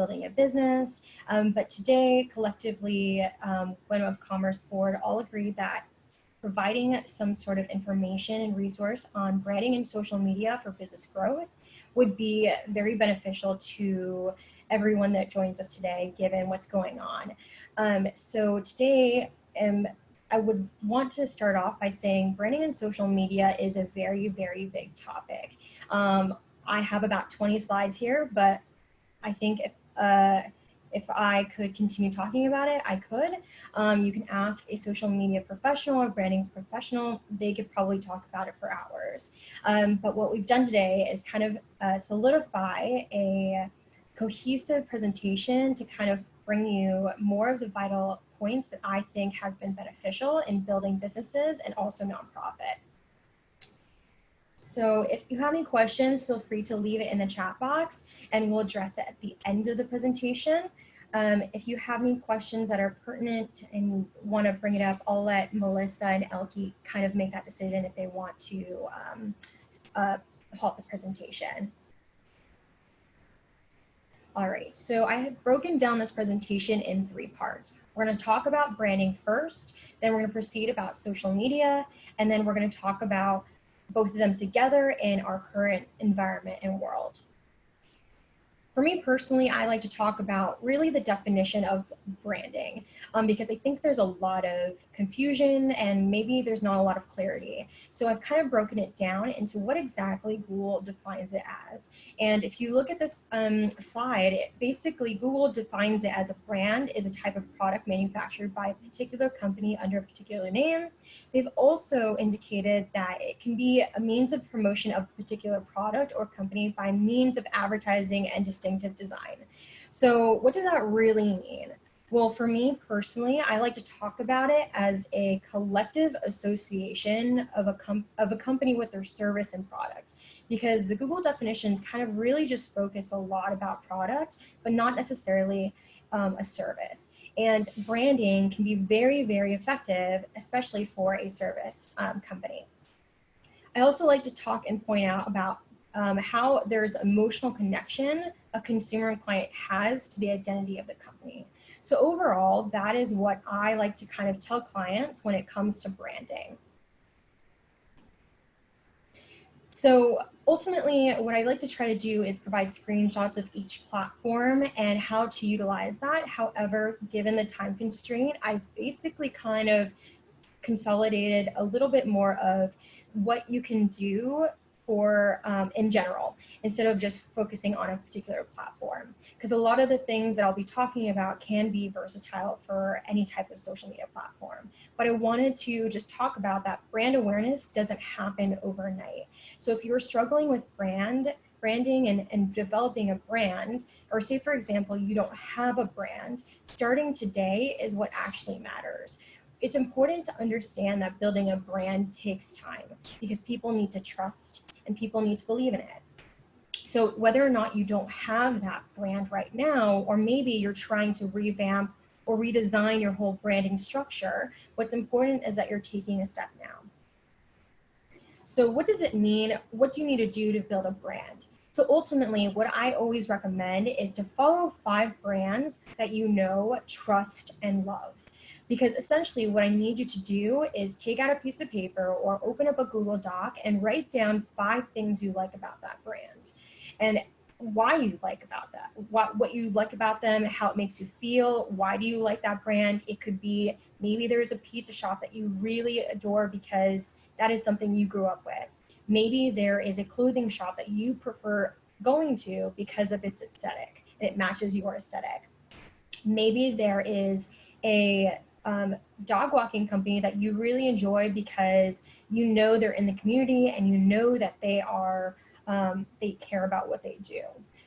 building a business. But today, collectively, Women of Commerce Board all agreed that providing some sort of information and resource on branding and social media for business growth would be very beneficial to everyone that joins us today, given what's going on. So today, I would want to start off by saying branding and social media is a very, very big topic. I have about 20 slides here, but I think if I could continue talking about it, I could. You can ask a social media professional or branding professional. They could probably talk about it for hours. But what we've done today is kind of solidify a cohesive presentation to kind of bring you more of the vital points that I think has been beneficial in building businesses and also nonprofit. So if you have any questions, feel free to leave it in the chat box and we'll address it at the end of the presentation. If you have any questions that are pertinent and want to bring it up, I'll let Melissa and Elke kind of make that decision if they want to halt the presentation. All right, so I have broken down this presentation in 3 parts. We're going to talk about branding first, then we're going to proceed about social media, and then we're going to talk about both of them together in our current environment and world. For me personally, I like to talk about really the definition of branding because I think there's a lot of confusion and maybe there's not a lot of clarity. So I've kind of broken it down into what exactly Google defines it as. And if you look at this slide, basically Google defines it as a brand is a type of product manufactured by a particular company under a particular name. They've also indicated that it can be a means of promotion of a particular product or company by means of advertising and distinctive design. So what does that really mean? Well, for me personally, I like to talk about it as a collective association of a company with their service and product, because the Google definitions kind of really just focus a lot about product, but not necessarily a service. And branding can be very, very effective, especially for a service company. I also like to talk and point out about how there's emotional connection a consumer and client has to the identity of the company. So overall, that is what I like to kind of tell clients when it comes to branding. So ultimately, what I like to try to do is provide screenshots of each platform and how to utilize that. However, given the time constraint, I've basically kind of consolidated a little bit more of what you can do for in general, instead of just focusing on a particular platform. Because a lot of the things that I'll be talking about can be versatile for any type of social media platform. But I wanted to just talk about that brand awareness doesn't happen overnight. So if you're struggling with branding and developing a brand, or say for example, you don't have a brand, starting today is what actually matters. It's important to understand that building a brand takes time because people need to trust and people need to believe in it. So whether or not you don't have that brand right now, or maybe you're trying to revamp or redesign your whole branding structure, what's important is that you're taking a step now. So what does it mean? What do you need to do to build a brand? So ultimately, what I always recommend is to follow 5 brands that you know, trust, and love. Because essentially what I need you to do is take out a piece of paper or open up a Google Doc and write down 5 things you like about that brand and why you like about that, what you like about them, how it makes you feel, why do you like that brand. It could be maybe there's a pizza shop that you really adore because that is something you grew up with. Maybe there is a clothing shop that you prefer going to because of its aesthetic and it matches your aesthetic. Maybe there is a dog walking company that you really enjoy because you know they're in the community and you know that they are they care about what they do.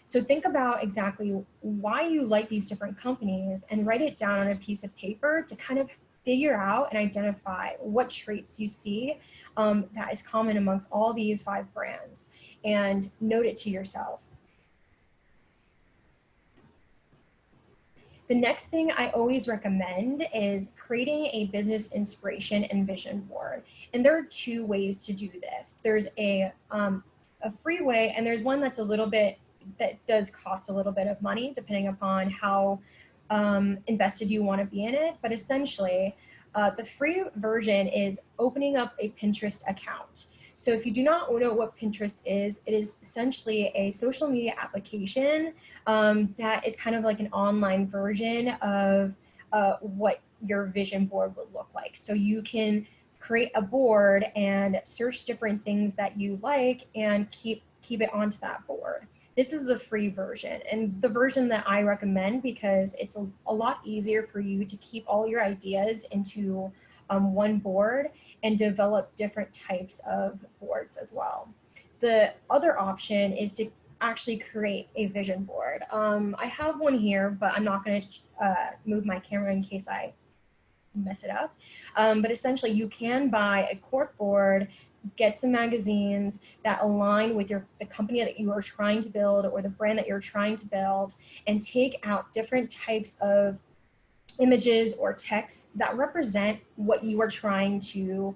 So think about exactly why you like these different companies and write it down on a piece of paper to kind of figure out and identify what traits you see that is common amongst all these 5 brands and note it to yourself. The next thing I always recommend is creating a business inspiration and vision board. And there are 2 ways to do this. There's a free way and there's one that's a little bit that does cost a little bit of money depending upon how invested you want to be in it. But essentially, the free version is opening up a Pinterest account. So if you do not know what Pinterest is, it is essentially a social media application that is kind of like an online version of what your vision board would look like. So you can create a board and search different things that you like and keep it onto that board. This is the free version, and the version that I recommend because it's a lot easier for you to keep all your ideas into one board and develop different types of boards as well. The other option is to actually create a vision board. I have one here, but I'm not going to move my camera in case I mess it up. But essentially you can buy a cork board, get some magazines that align with the company that you are trying to build or the brand that you're trying to build, and take out different types of images or text that represent what you are trying to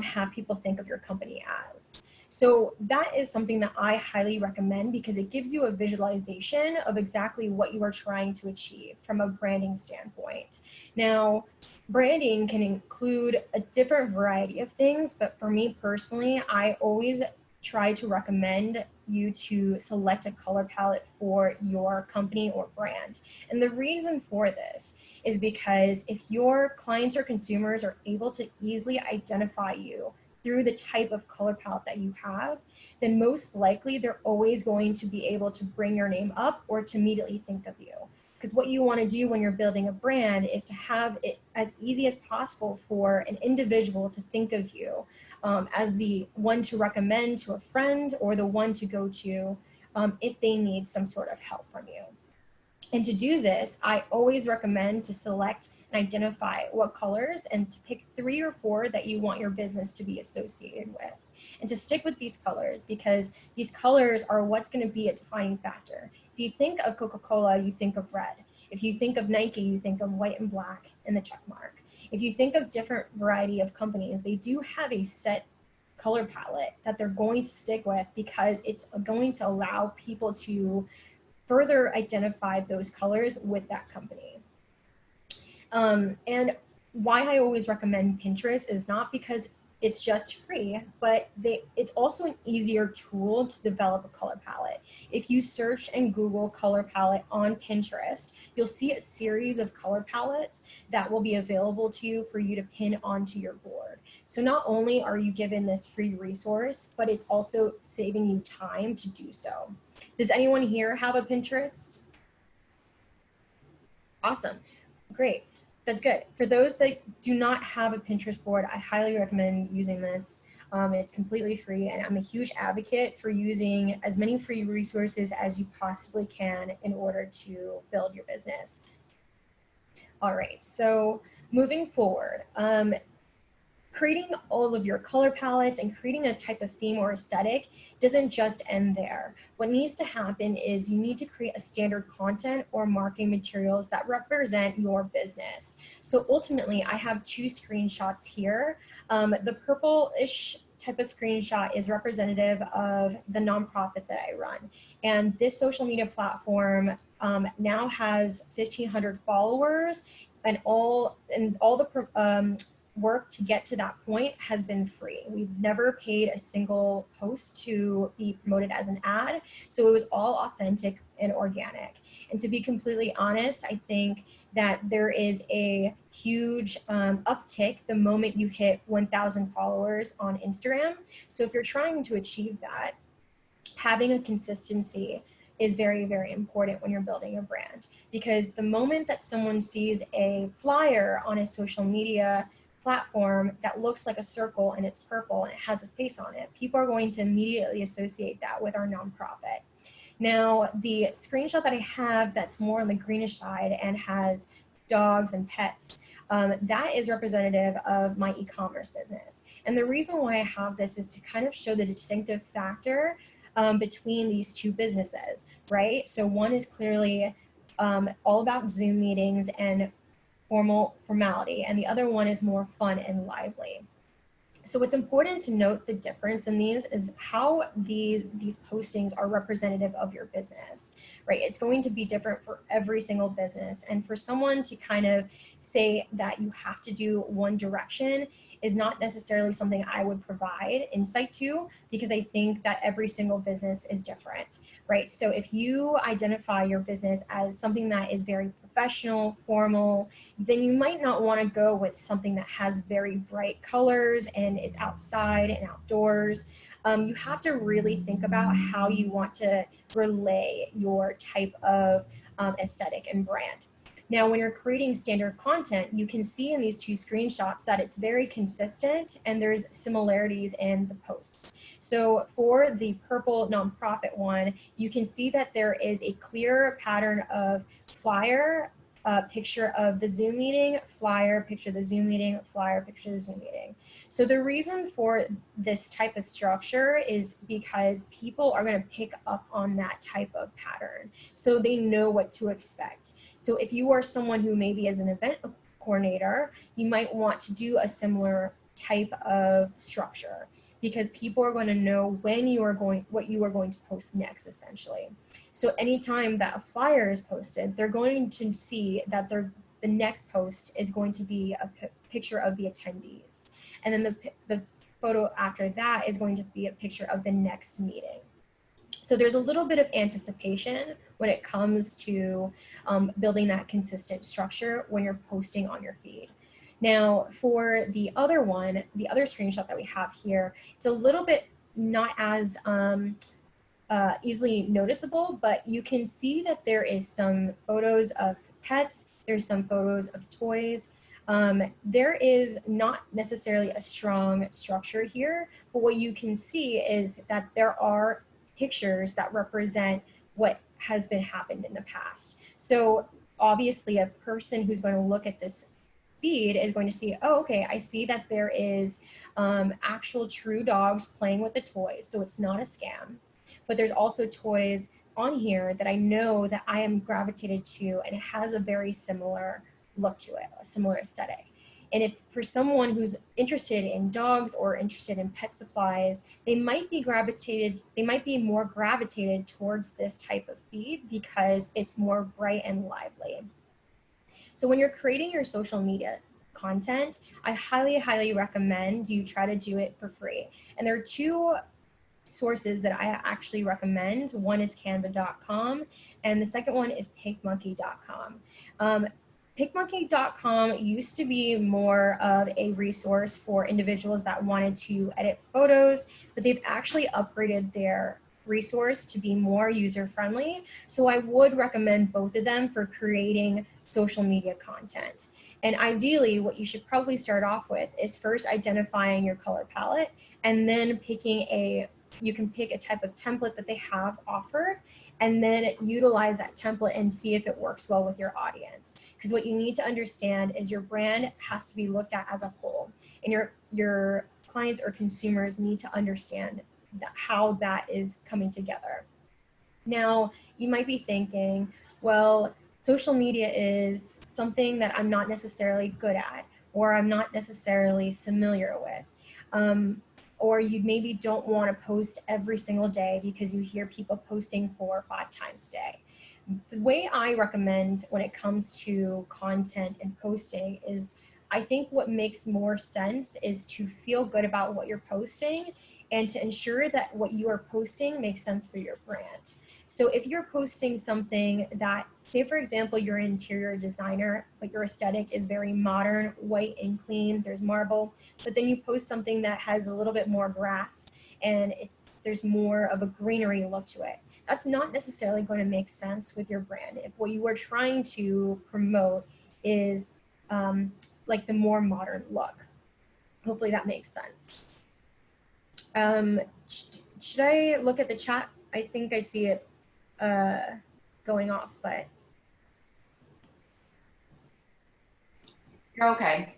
have people think of your company as. So that is something that I highly recommend because it gives you a visualization of exactly what you are trying to achieve from a branding standpoint. Now, branding can include a different variety of things, but for me personally, I always try to recommend you to select a color palette for your company or brand. And the reason for this is because if your clients or consumers are able to easily identify you through the type of color palette that you have, then most likely they're always going to be able to bring your name up or to immediately think of you. Because what you want to do when you're building a brand is to have it as easy as possible for an individual to think of you as the one to recommend to a friend or the one to go to if they need some sort of help from you. And to do this, I always recommend to select and identify what colors and to pick 3 or 4 that you want your business to be associated with. And to stick with these colors because these colors are what's going to be a defining factor. If you think of Coca-Cola, you think of red. If you think of Nike, you think of white and black and the check mark. If you think of different variety of companies, they do have a set color palette that they're going to stick with because it's going to allow people to further identify those colors with that company. And why I always recommend Pinterest is not because it's just free, but it's also an easier tool to develop a color palette. If you search and Google color palette on Pinterest, you'll see a series of color palettes that will be available to you for you to pin onto your board. So not only are you given this free resource, but it's also saving you time to do so. Does anyone here have a Pinterest? Awesome, great. That's good. For those that do not have a Pinterest board, I highly recommend using this. It's completely free, and I'm a huge advocate for using as many free resources as you possibly can in order to build your business. All right, so moving forward, creating all of your color palettes and creating a type of theme or aesthetic doesn't just end there. What needs to happen is you need to create a standard content or marketing materials that represent your business. So ultimately, I have 2 screenshots here. The purple-ish type of screenshot is representative of the nonprofit that I run. And this social media platform now has 1,500 followers, and all the work to get to that point has been free. We've never paid a single post to be promoted as an ad. So it was all authentic and organic. And to be completely honest, I think that there is a huge uptick the moment you hit 1,000 followers on Instagram. So if you're trying to achieve that, having a consistency is very, very important when you're building a brand. Because the moment that someone sees a flyer on a social media platform that looks like a circle and it's purple and it has a face on it, people are going to immediately associate that with our nonprofit. Now, the screenshot that I have that's more on the greenish side and has dogs and pets, that is representative of my e-commerce business. And the reason why I have this is to kind of show the distinctive factor between these 2 businesses, right? So one is clearly all about Zoom meetings and formality, and the other one is more fun and lively. So what's important to note the difference in these is how these postings are representative of your business, right? It's going to be different for every single business. And for someone to kind of say that you have to do one direction is not necessarily something I would provide insight to, because I think that every single business is different, right? So if you identify your business as something that is very professional, formal, then you might not want to go with something that has very bright colors and is outside and outdoors. You have to really think about how you want to relay your type of aesthetic and brand. Now, when you're creating standard content, you can see in these two screenshots that it's very consistent and there's similarities in the posts. So for the purple nonprofit one, you can see that there is a clear pattern of flyer, picture of the Zoom meeting, flyer, picture of the Zoom meeting, flyer, picture of the Zoom meeting. So the reason for this type of structure is because people are going to pick up on that type of pattern, so they know what to expect. So if you are someone who maybe is an event coordinator, you might want to do a similar type of structure, because people are going to know when you are going, what you are going to post next, essentially. So anytime that a flyer is posted, they're going to see that the next post is going to be a picture of the attendees. And then the photo after that is going to be a picture of the next meeting. So there's a little bit of anticipation when it comes to building that consistent structure when you're posting on your feed. Now, for the other one, the other screenshot that we have here, it's a little bit not as easily noticeable, but you can see that there is some photos of pets, there's some photos of toys. There is not necessarily a strong structure here, but what you can see is that there are pictures that represent what has been happened in the past. So obviously a person who's going to look at this feed is going to see, oh, okay, I see that there is actual true dogs playing with the toys, so it's not a scam. But there's also toys on here that I know that I am gravitated to, and it has a very similar look to it, a similar aesthetic. And if for someone who's interested in dogs or interested in pet supplies, they might be more gravitated towards this type of feed because it's more bright and lively. So when you're creating your social media content, I highly, highly recommend you try to do it for free. And there are two sources that I actually recommend. One is canva.com and the second one is PicMonkey.com. PicMonkey.com used to be more of a resource for individuals that wanted to edit photos, but they've actually upgraded their resource to be more user-friendly. So I would recommend both of them for creating social media content. And ideally, what you should probably start off with is first identifying your color palette, and then you can pick a type of template that they have offered, and then utilize that template and see if it works well with your audience. Because what you need to understand is your brand has to be looked at as a whole, and your clients or consumers need to understand how that is coming together. Now, you might be thinking, well, social media is something that I'm not necessarily good at, or I'm not necessarily familiar with. Or you maybe don't want to post every single day because you hear people posting 4 or 5 times a day. The way I recommend when it comes to content and posting is, I think what makes more sense is to feel good about what you're posting and to ensure that what you are posting makes sense for your brand. So if you're posting something that, say for example, you're an interior designer, but your aesthetic is very modern, white and clean, there's marble, but then you post something that has a little bit more grass and there's more of a greenery look to it. That's not necessarily going to make sense with your brand if what you are trying to promote is like the more modern look. Hopefully that makes sense. Should I look at the chat? I think I see it going off, but. You're okay.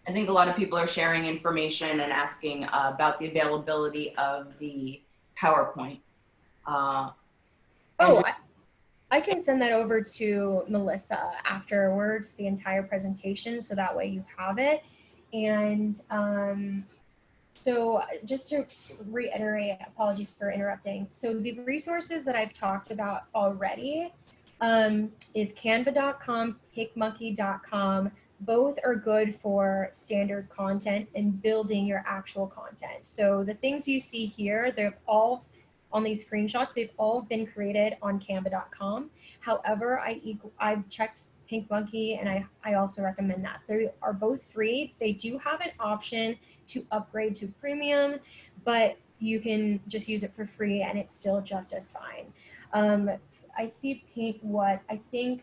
I think a lot of people are sharing information and asking about the availability of the PowerPoint. I can send that over to Melissa afterwards, the entire presentation, so that way you have it. And so just to reiterate, apologies for interrupting. So the resources that I've talked about already is canva.com, picmonkey.com. Both are good for standard content and building your actual content. So the things you see here, they're all on these screenshots, they've all been created on canva.com. However, I've checked PicMonkey and I also recommend that. They are both free. They do have an option to upgrade to premium, but you can just use it for free and it's still just as fine. I see I think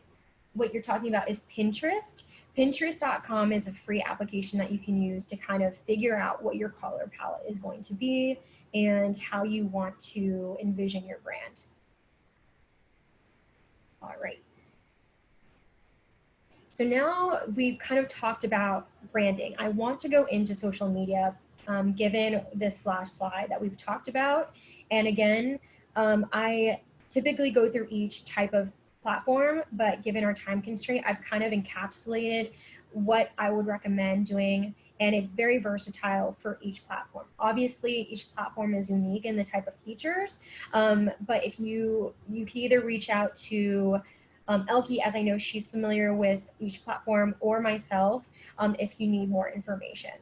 what you're talking about is Pinterest. Pinterest.com is a free application that you can use to kind of figure out what your color palette is going to be and how you want to envision your brand. All right. So now we've kind of talked about branding. I want to go into social media given this last slide that we've talked about. And again, I typically go through each type of platform, but given our time constraint, I've kind of encapsulated what I would recommend doing, and it's very versatile for each platform. Obviously, each platform is unique in the type of features, but if you can either reach out to Elke, as I know she's familiar with each platform, or myself if you need more information.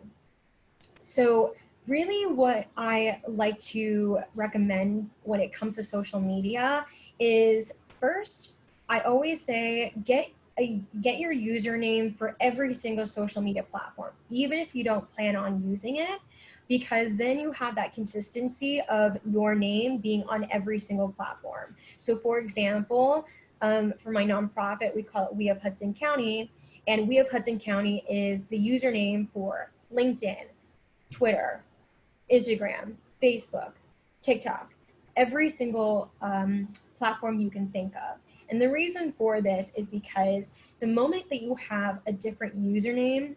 So really what I like to recommend when it comes to social media is, first, I always say get your username for every single social media platform, even if you don't plan on using it, because then you have that consistency of your name being on every single platform. So for example, for my nonprofit, we call it We of Hudson County, and We of Hudson County is the username for LinkedIn, Twitter, Instagram, Facebook, TikTok, every single platform you can think of. And the reason for this is because the moment that you have a different username,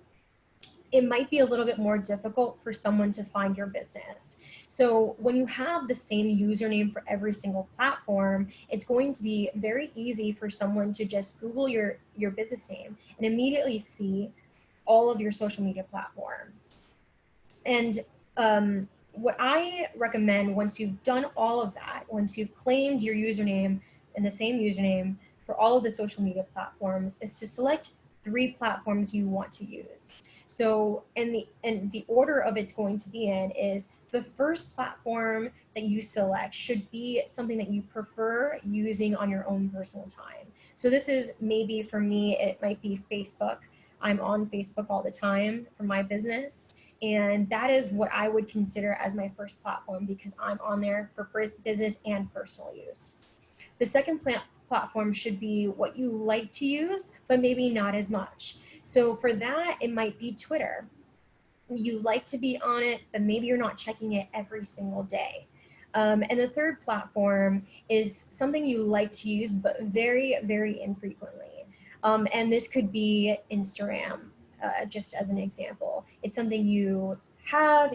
it might be a little bit more difficult for someone to find your business. So when you have the same username for every single platform, it's going to be very easy for someone to just Google your business name and immediately see all of your social media platforms. And what I recommend, once you've done all of that, once you've claimed your username and the same username for all of the social media platforms, is to select 3 platforms you want to use. So, and the order of it's going to be in is the first platform that you select should be something that you prefer using on your own personal time. So this is maybe for me, it might be Facebook. I'm on Facebook all the time for my business. And that is what I would consider as my first platform because I'm on there for business and personal use. The second platform should be what you like to use, but maybe not as much. So for that, it might be Twitter. You like to be on it, but maybe you're not checking it every single day. And the third platform is something you like to use, but very, very infrequently. And this could be Instagram. Just as an example, it's something you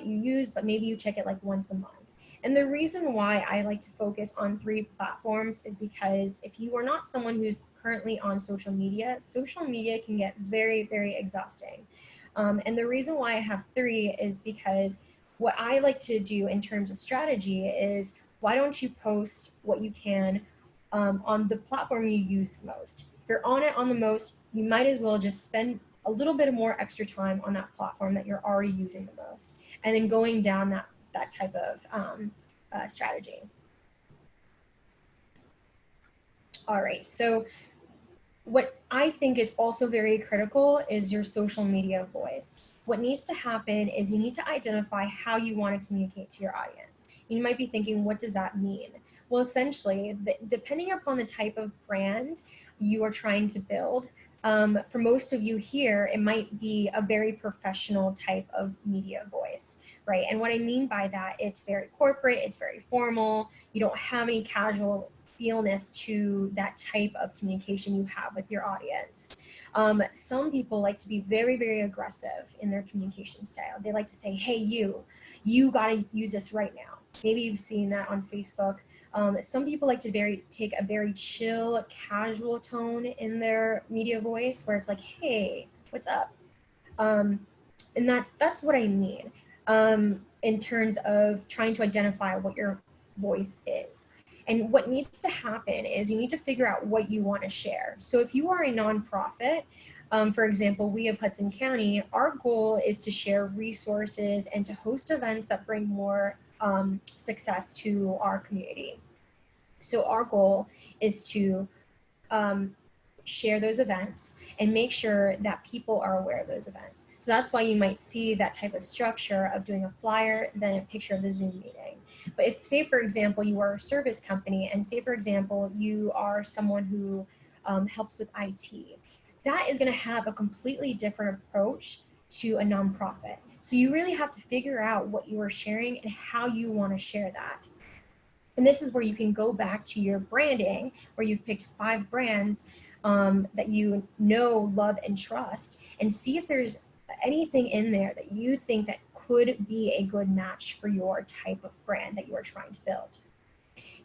use, but maybe you check it like once a month. And the reason why I like to focus on 3 platforms is because if you are not someone who's currently on social media can get very, very exhausting. And the reason why I have 3 is because what I like to do in terms of strategy is, why don't you post what you can on the platform you use the most? If you're on it on the most, you might as well just spend a little bit more extra time on that platform that you're already using the most, and then going down that type of strategy. All right, so what I think is also very critical is your social media voice. What needs to happen is you need to identify how you want to communicate to your audience. You might be thinking, what does that mean? Well, essentially, depending upon the type of brand you are trying to build, for most of you here, it might be a very professional type of media voice, right? And what I mean by that, it's very corporate, it's very formal, you don't have any casual feelness to that type of communication you have with your audience. Some people like to be very, very aggressive in their communication style. They like to say, hey, you gotta use this right now. Maybe you've seen that on Facebook. Some people like to take a very chill, casual tone in their media voice where it's like, hey, what's up? And that's what I mean in terms of trying to identify what your voice is. And what needs to happen is you need to figure out what you want to share. So if you are a nonprofit, for example, we of Hudson County, our goal is to share resources and to host events that bring more success to our community. So our goal is to share those events and make sure that people are aware of those events. So that's why you might see that type of structure of doing a flyer, then a picture of the Zoom meeting. But if, say, for example, you are a service company, and say, for example, you are someone who helps with IT, that is going to have a completely different approach to a nonprofit. So you really have to figure out what you are sharing and how you want to share that. And this is where you can go back to your branding, where you've picked 5 brands that you know, love, and trust, and see if there's anything in there that you think that could be a good match for your type of brand that you are trying to build.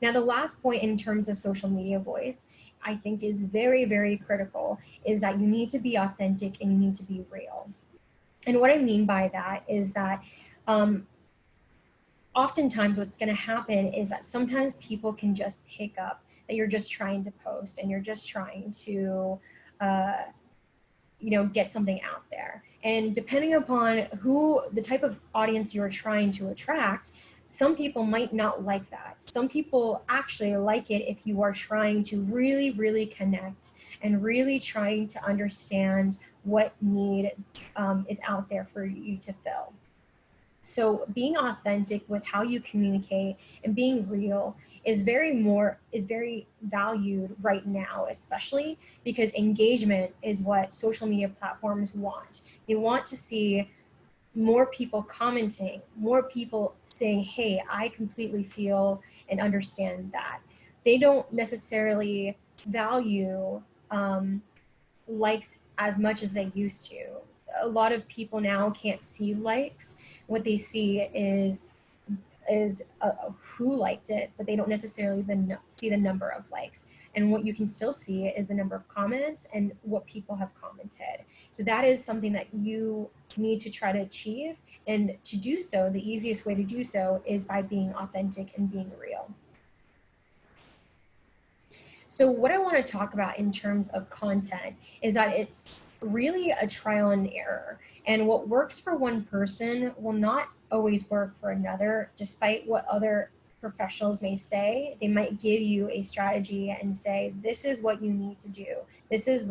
Now, the last point in terms of social media voice, I think is very, very critical, is that you need to be authentic and you need to be real. And what I mean by that is that oftentimes what's going to happen is that sometimes people can just pick up that you're just trying to post and you're just trying to get something out there. And depending upon who the type of audience you're trying to attract, some people might not like that. Some people actually like it if you are trying to really, really connect and really trying to understand what need is out there for you to fill. So being authentic with how you communicate and being real is very valued right now, especially because engagement is what social media platforms want. They want to see more people commenting, more people saying, hey, I completely feel and understand that. They don't necessarily value likes as much as they used to. A lot of people now can't see likes. What they see is who liked it, but they don't necessarily see the number of likes. And what you can still see is the number of comments and what people have commented. So that is something that you need to try to achieve. And to do so, the easiest way to do so is by being authentic and being real. So what I want to talk about in terms of content is that it's really a trial and error. And what works for one person will not always work for another, despite what other professionals may say. They might give you a strategy and say, this is what you need to do. This is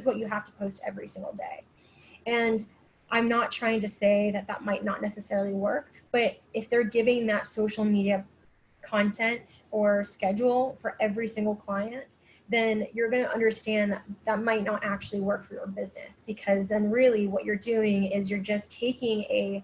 what you have to post every single day. And I'm not trying to say that that might not necessarily work, but if they're giving that social media content or schedule for every single client, then you're going to understand that that might not actually work for your business, because then really what you're doing is you're just taking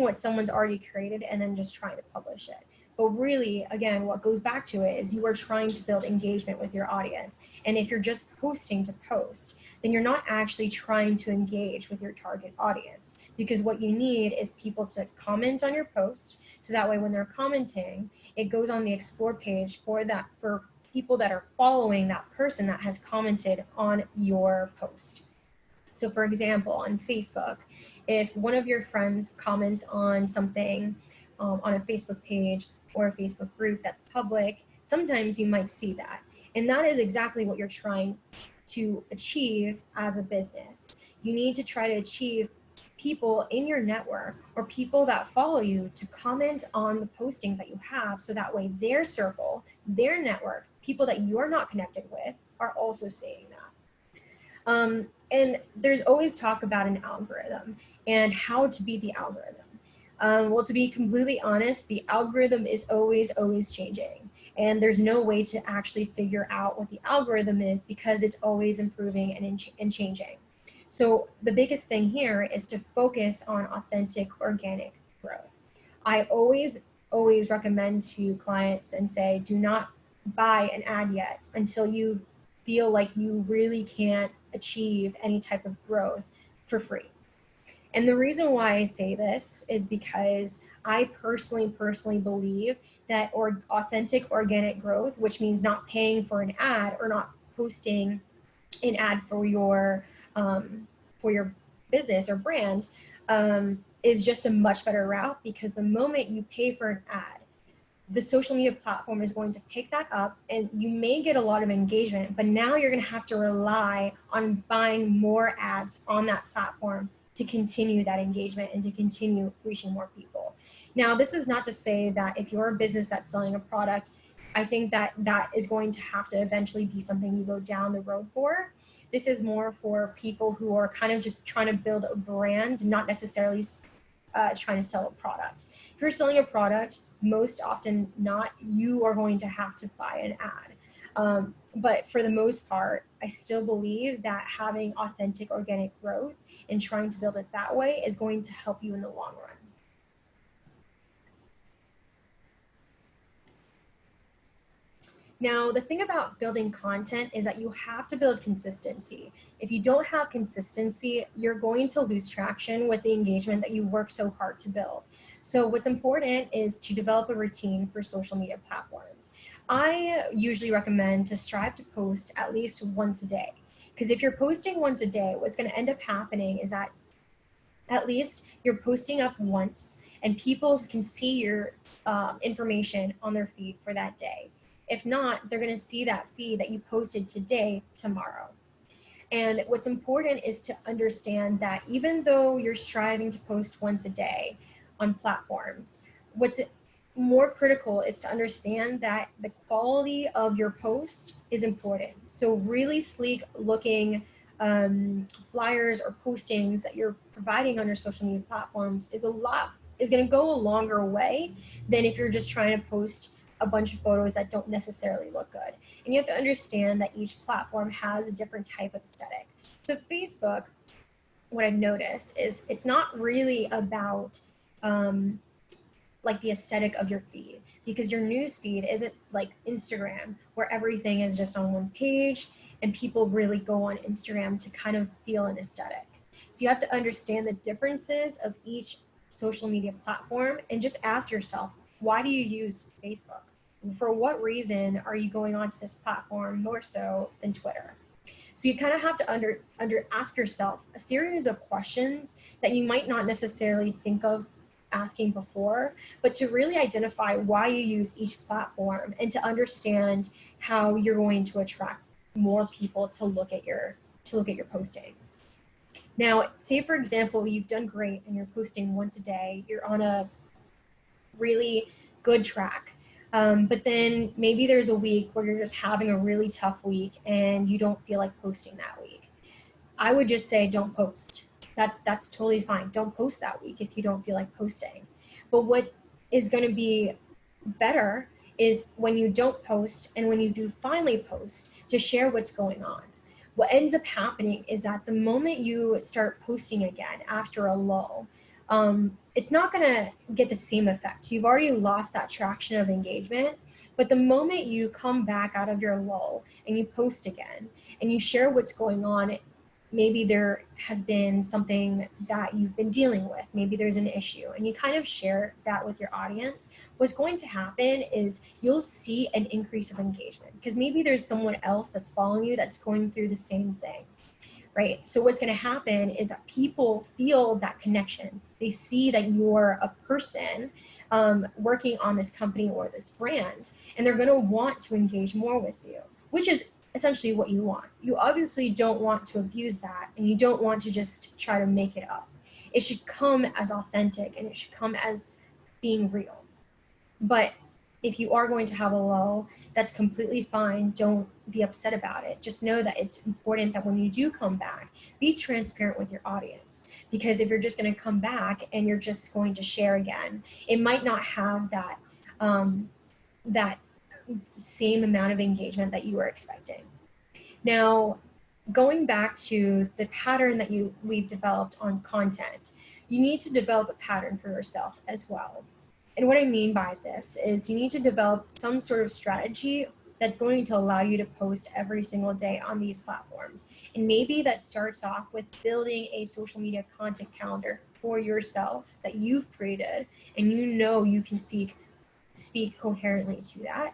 what someone's already created and then just trying to publish it. But really, again, what goes back to it is you are trying to build engagement with your audience. And if you're just posting to post, then you're not actually trying to engage with your target audience, because what you need is people to comment on your post. So that way when they're commenting, it goes on the explore page for people that are following that person that has commented on your post. So for example, on Facebook, if one of your friends comments on something on a Facebook page or a Facebook group that's public, sometimes you might see that. And that is exactly what you're trying to achieve as a business. You need to try to achieve people in your network or people that follow you to comment on the postings that you have, so that way their circle, their network, people that you're not connected with are also seeing that. And there's always talk about an algorithm and how to be the algorithm. Well, to be completely honest, the algorithm is always changing. And there's no way to actually figure out what the algorithm is, because it's always improving and changing. So the biggest thing here is to focus on authentic, organic growth. I always recommend to clients and say, do not buy an ad yet until you feel like you really can't achieve any type of growth for free. And the reason why I say this is because I personally believe that authentic organic growth, which means not paying for an ad or not posting an ad for your business or brand is just a much better route, because the moment you pay for an ad, the social media platform is going to pick that up and you may get a lot of engagement, but now you're going to have to rely on buying more ads on that platform to continue that engagement and to continue reaching more people. Now, this is not to say that if you're a business that's selling a product, I think that that is going to have to eventually be something you go down the road for. This is more for people who are kind of just trying to build a brand, not necessarily trying to sell a product. If you're selling a product, most often not, you are going to have to buy an ad. But for the most part, I still believe that having authentic organic growth and trying to build it that way is going to help you in the long run. Now, the thing about building content is that you have to build consistency. If you don't have consistency, you're going to lose traction with the engagement that you work so hard to build. So what's important is to develop a routine for social media platforms. I usually recommend to strive to post at least once a day, because if you're posting once a day, what's going to end up happening is that at least you're posting up once and people can see your information on their feed for that day. If not, they're going to see that feed that you posted today, tomorrow. And what's important is to understand that even though you're striving to post once a day on platforms, what's more critical is to understand that the quality of your post is important. So really sleek looking flyers or postings that you're providing on your social media platforms is going to go a longer way than if you're just trying to post a bunch of photos that don't necessarily look good. And you have to understand that each platform has a different type of aesthetic. So Facebook, what I've noticed is it's not really about like the aesthetic of your feed, because your news feed isn't like Instagram where everything is just on one page and people really go on Instagram to kind of feel an aesthetic. So you have to understand the differences of each social media platform and just ask yourself, why do you use Facebook? For what reason are you going onto this platform more so than Twitter? So you kind of have to ask yourself a series of questions that you might not necessarily think of asking before, but to really identify why you use each platform and to understand how you're going to attract more people to look at your postings. Now, say for example, you've done great and you're posting once a day, you're on a really good track. But then maybe there's a week where you're just having a really tough week and you don't feel like posting that week. I would just say don't post. That's totally fine. Don't post that week if you don't feel like posting. But what is going to be better is when you don't post and when you do finally post, to share what's going on. What ends up happening is that the moment you start posting again after a lull, it's not going to get the same effect. You've already lost that traction of engagement, but the moment you come back out of your lull and you post again and you share what's going on, maybe there has been something that you've been dealing with, maybe there's an issue, and you kind of share that with your audience, what's going to happen is you'll see an increase of engagement because maybe there's someone else that's following you that's going through the same thing. Right? So what's going to happen is that people feel that connection. They see that you're a person working on this company or this brand, and they're going to want to engage more with you, which is essentially what you want. You obviously don't want to abuse that, and you don't want to just try to make it up. It should come as authentic, and it should come as being real. But if you are going to have a lull, that's completely fine. Don't be upset about it. Just know that it's important that when you do come back, be transparent with your audience. Because if you're just going to come back and you're just going to share again, it might not have that that same amount of engagement that you were expecting. Now, going back to the pattern that we've developed on content, you need to develop a pattern for yourself as well. And what I mean by this is you need to develop some sort of strategy that's going to allow you to post every single day on these platforms. And maybe that starts off with building a social media content calendar for yourself that you've created, and you know you can speak coherently to that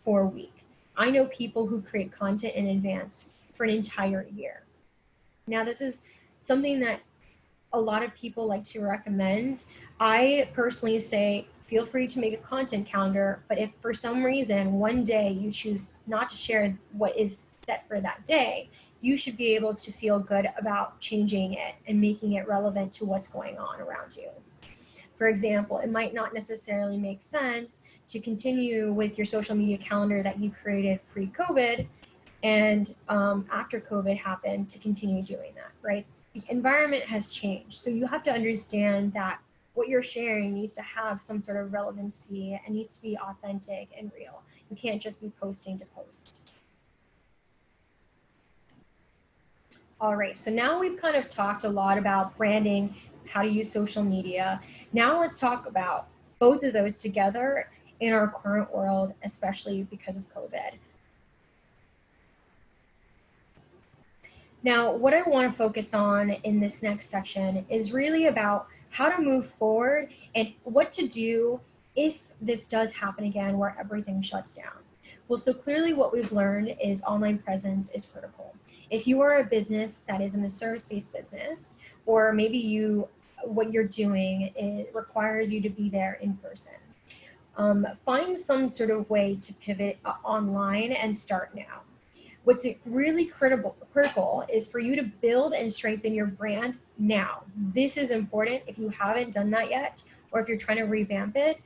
for a week. I know people who create content in advance for an entire year. Now, this is something that a lot of people like to recommend, I personally say, feel free to make a content calendar, but if for some reason one day you choose not to share what is set for that day, you should be able to feel good about changing it and making it relevant to what's going on around you. For example, it might not necessarily make sense to continue with your social media calendar that you created pre-COVID and after COVID happened to continue doing that, right? The environment has changed. So you have to understand that what you're sharing needs to have some sort of relevancy and needs to be authentic and real. You can't just be posting to post. All right, so now we've kind of talked a lot about branding, how to use social media. Now let's talk about both of those together in our current world, especially because of COVID. Now, what I want to focus on in this next section is really about how to move forward and what to do if this does happen again where everything shuts down. Well, so clearly what we've learned is online presence is critical. If you are a business that is in a service-based business, or maybe what you're doing, it requires you to be there in person. Find some sort of way to pivot online and start now. What's really critical is for you to build and strengthen your brand now. This is important. If you haven't done that yet, or if you're trying to revamp it,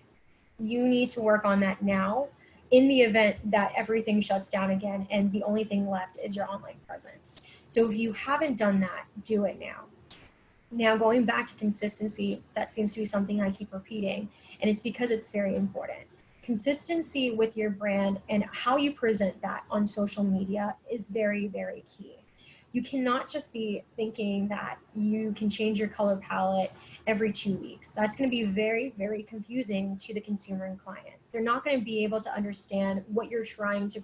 you need to work on that now in the event that everything shuts down again and the only thing left is your online presence. So if you haven't done that, do it now. Now, going back to consistency, that seems to be something I keep repeating, and it's because it's very important. Consistency with your brand and how you present that on social media is very, very key. You cannot just be thinking that you can change your color palette every 2 weeks. That's going to be very, very confusing to the consumer and client. They're not going to be able to understand what you're trying to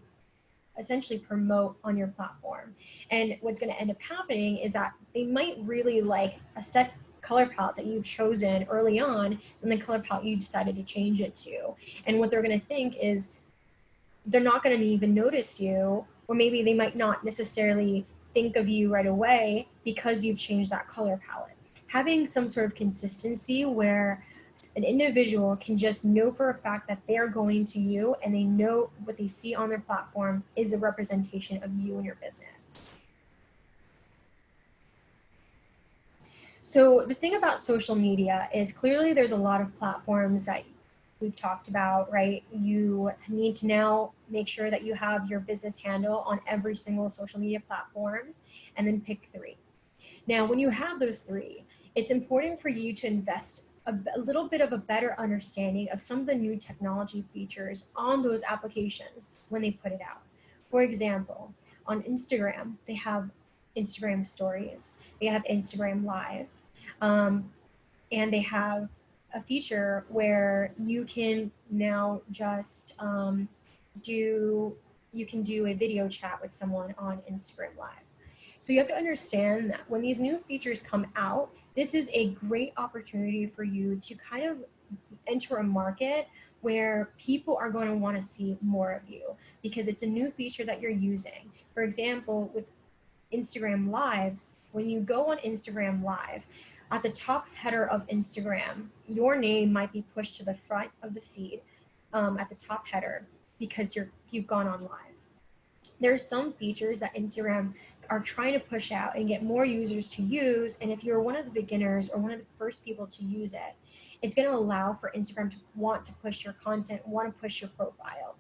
essentially promote on your platform. And what's going to end up happening is that they might really like a set color palette that you've chosen early on and the color palette you decided to change it to. And what they're going to think is they're not going to even notice you, or maybe they might not necessarily think of you right away because you've changed that color palette. Having some sort of consistency where an individual can just know for a fact that they're going to you and they know what they see on their platform is a representation of you and your business. So the thing about social media is clearly there's a lot of platforms that we've talked about, right? You need to now make sure that you have your business handle on every single social media platform and then pick 3. Now, when you have those 3, it's important for you to invest a little bit of a better understanding of some of the new technology features on those applications when they put it out. For example, on Instagram, they have Instagram stories, they have Instagram Live, and they have a feature where you can now just do a video chat with someone on Instagram Live. So you have to understand that when these new features come out, this is a great opportunity for you to kind of enter a market where people are going to want to see more of you because it's a new feature that you're using. For example, with Instagram Lives, when you go on Instagram Live, at the top header of Instagram, your name might be pushed to the front of the feed at the top header because you've gone on live. There are some features that Instagram are trying to push out and get more users to use, and if you're one of the beginners or one of the first people to use it, it's going to allow for Instagram to want to push your content, want to push your profile.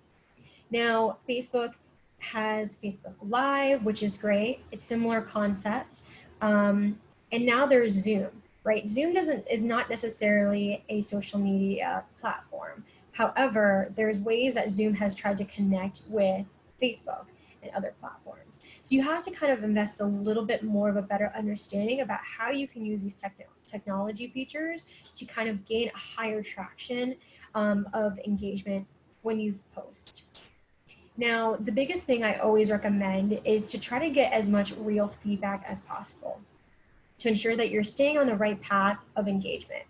Now, Facebook has Facebook Live, which is great. It's similar concept. And now there's Zoom, right? Zoom is not necessarily a social media platform. However, there's ways that Zoom has tried to connect with Facebook and other platforms. So you have to kind of invest a little bit more of a better understanding about how you can use these technology features to kind of gain a higher traction of engagement when you post. Now, the biggest thing I always recommend is to try to get as much real feedback as possible to ensure that you're staying on the right path of engagement.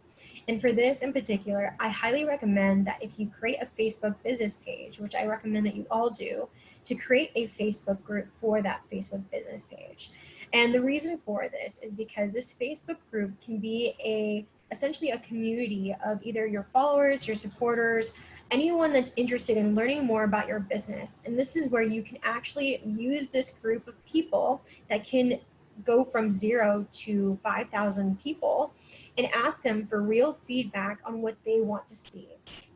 And for this in particular, I highly recommend that if you create a Facebook business page, which I recommend that you all do, to create a Facebook group for that Facebook business page. And the reason for this is because this Facebook group can be essentially a community of either your followers, your supporters, anyone that's interested in learning more about your business. And this is where you can actually use this group of people that can go from 0 to 5,000 people and ask them for real feedback on what they want to see.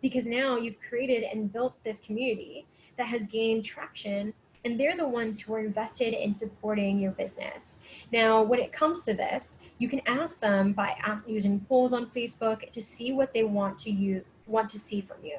Because now you've created and built this community that has gained traction, and they're the ones who are invested in supporting your business. Now, when it comes to this, you can ask them by using polls on Facebook to see what they want to see from you.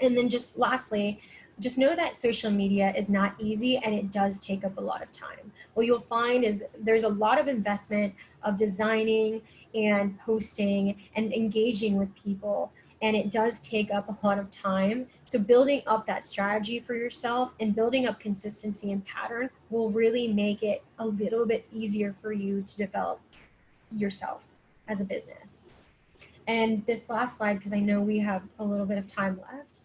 And then just lastly, just know that social media is not easy and it does take up a lot of time. What you'll find is there's a lot of investment of designing and posting and engaging with people, and it does take up a lot of time. So building up that strategy for yourself and building up consistency and pattern will really make it a little bit easier for you to develop yourself as a business. And this last slide, because I know we have a little bit of time left,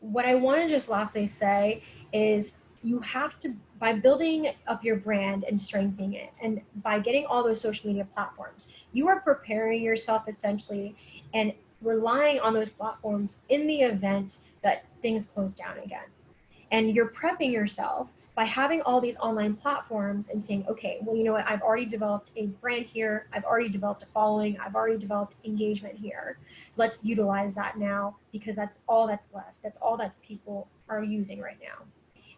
what I want to just lastly say is you have to, by building up your brand and strengthening it, and by getting all those social media platforms, you are preparing yourself essentially and relying on those platforms in the event that things close down again. And you're prepping yourself by having all these online platforms and saying, okay, well, you know what, I've already developed a brand here, I've already developed a following, I've already developed engagement here. Let's utilize that now, because that's all that's left. That's all that people are using right now.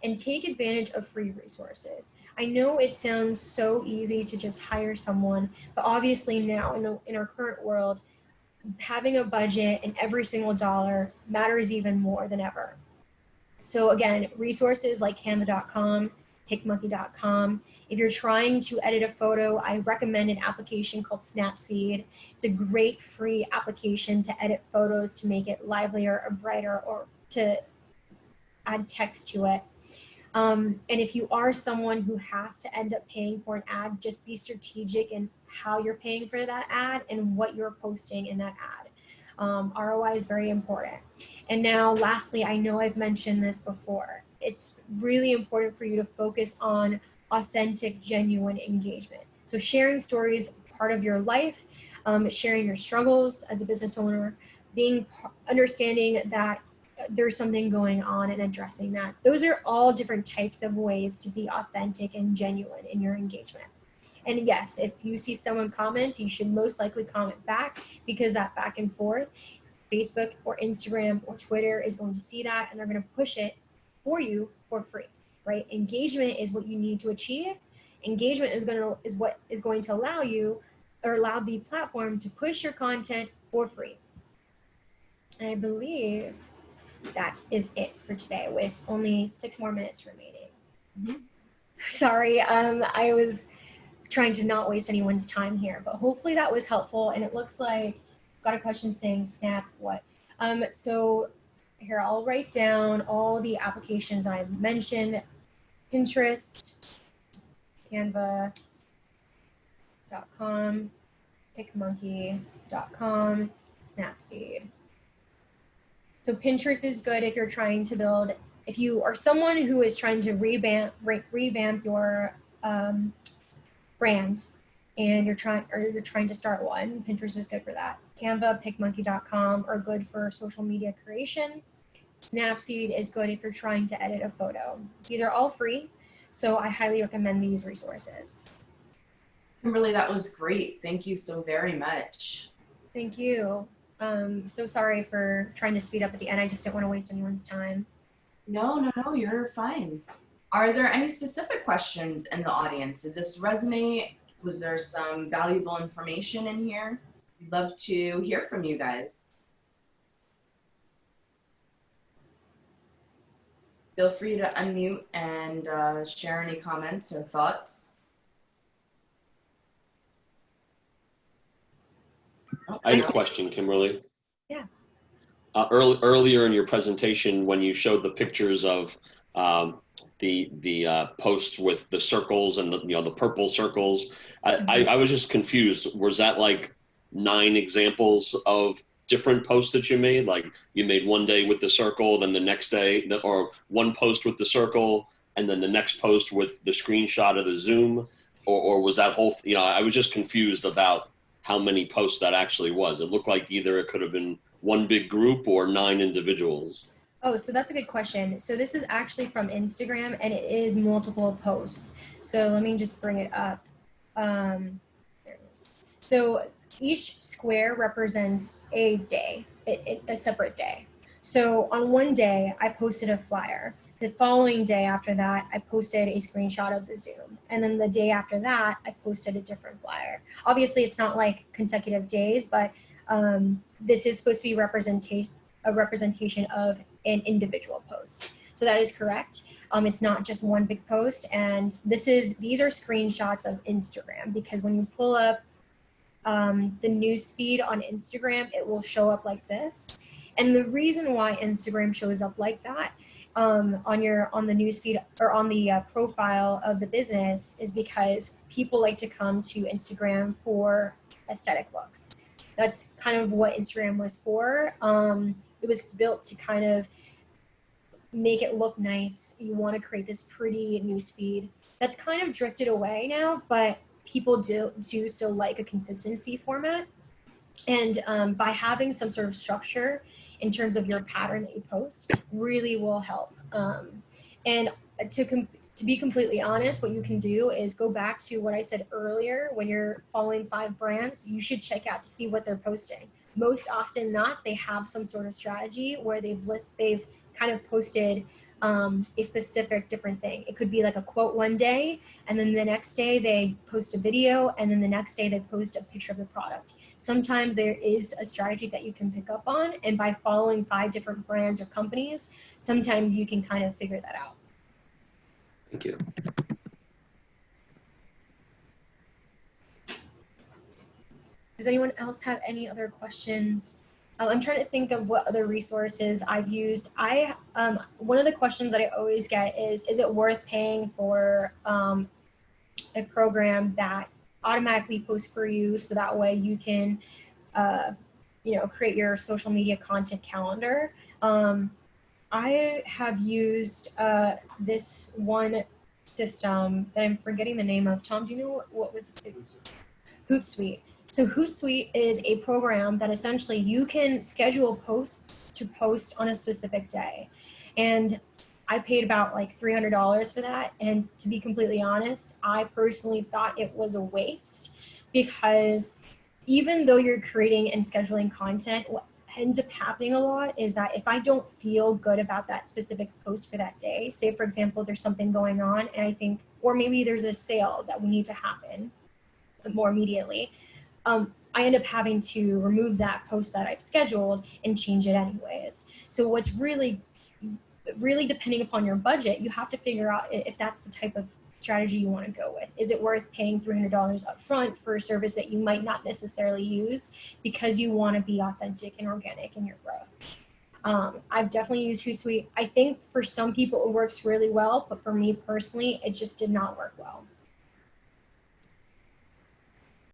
And take advantage of free resources. I know it sounds so easy to just hire someone, but obviously now in our current world, having a budget and every single dollar matters even more than ever. So again, resources like canva.com, PicMonkey.com. If you're trying to edit a photo, I recommend an application called Snapseed. It's a great free application to edit photos, to make it livelier or brighter, or to add text to it. And if you are someone who has to end up paying for an ad, just be strategic in how you're paying for that ad and what you're posting in that ad. ROI is very important. And now lastly, I know I've mentioned this before, it's really important for you to focus on authentic, genuine engagement. So sharing stories, part of your life, sharing your struggles as a business owner, understanding that there's something going on and addressing that. Those are all different types of ways to be authentic and genuine in your engagement. And yes, if you see someone comment, you should most likely comment back, because that back and forth, Facebook or Instagram or Twitter is going to see that and they're going to push it for you for free, right? Engagement is what you need to achieve. Engagement is what is going to allow you, or allow the platform to push your content for free. And I believe that is it for today, with only 6 more minutes remaining. Mm-hmm. Sorry, I was trying to not waste anyone's time here, but hopefully that was helpful. And it looks like I've got a question saying Snap what? So here, I'll write down all the applications I've mentioned: Pinterest, Canva.com, PicMonkey.com, Snapseed. So Pinterest is good if you're trying to build, if you are someone who is trying to revamp your brand, and you're trying to start one, Pinterest is good for that. Canva, PicMonkey.com are good for social media creation. Snapseed is good if you're trying to edit a photo. These are all free, so I highly recommend these resources. Kimberly, that was great. Thank you so very much. Thank you. So sorry for trying to speed up at the end. I just didn't want to waste anyone's time. No, you're fine. Are there any specific questions in the audience? Did this resonate? Was there some valuable information in here? We'd love to hear from you guys. Feel free to unmute and share any comments or thoughts. I had a question, Kimberly. Yeah. Earlier in your presentation, when you showed the pictures of the posts with the circles and the purple circles, I was just confused. Was that like 9 examples of different posts that you made? Like you made one day with the circle, then the next day, or one post with the circle and then the next post with the screenshot of the Zoom, or was that whole, I was just confused about how many posts that actually was. It looked like either it could have been one big group or 9 individuals. Oh, so that's a good question. So this is actually from Instagram, and it is multiple posts. So let me just bring it up. There it is. So each square represents a day, a separate day. So on one day, I posted a flyer. The following day after that, I posted a screenshot of the Zoom. And then the day after that, I posted a different flyer. Obviously, it's not like consecutive days, but this is supposed to be a representation of an individual post. So that is correct. It's not just one big post. And these are screenshots of Instagram, because when you pull up the news feed on Instagram, it will show up like this. And the reason why Instagram shows up like that on the news feed or on the profile of the business is because people like to come to Instagram for aesthetic looks. That's kind of what Instagram was for. It was built to kind of make it look nice. You want to create this pretty news feed. That's kind of drifted away now, but people do still like a consistency format. And by having some sort of structure in terms of your pattern that you post really will help. And to be completely honest, what you can do is go back to what I said earlier. When you're following 5 brands, you should check out to see what they're posting. Most often not, they have some sort of strategy where they've kind of posted a specific different thing. It could be like a quote one day, and then the next day they post a video, and then the next day they post a picture of the product. Sometimes there is a strategy that you can pick up on, and by following 5 different brands or companies, sometimes you can kind of figure that out. Thank you. Does anyone else have any other questions? I'm trying to think of what other resources I've used. One of the questions that I always get is it worth paying for a program that automatically posts for you, so that way you can, create your social media content calendar? I have used this one system that I'm forgetting the name of. Tom, do you know what was it? Hootsuite. So Hootsuite is a program that essentially you can schedule posts to post on a specific day. And I paid about like $300 for that. And to be completely honest, I personally thought it was a waste, because even though you're creating and scheduling content, what ends up happening a lot is that if I don't feel good about that specific post for that day, say for example, there's something going on and I think, or maybe there's a sale that we need to happen more immediately, I end up having to remove that post that I've scheduled and change it anyways. So what's really depending upon your budget, you have to figure out if that's the type of strategy you want to go with. Is it worth paying $300 up front for a service that you might not necessarily use because you want to be authentic and organic in your growth? I've definitely used Hootsuite. I think for some people it works really well, but for me personally, it just did not work well.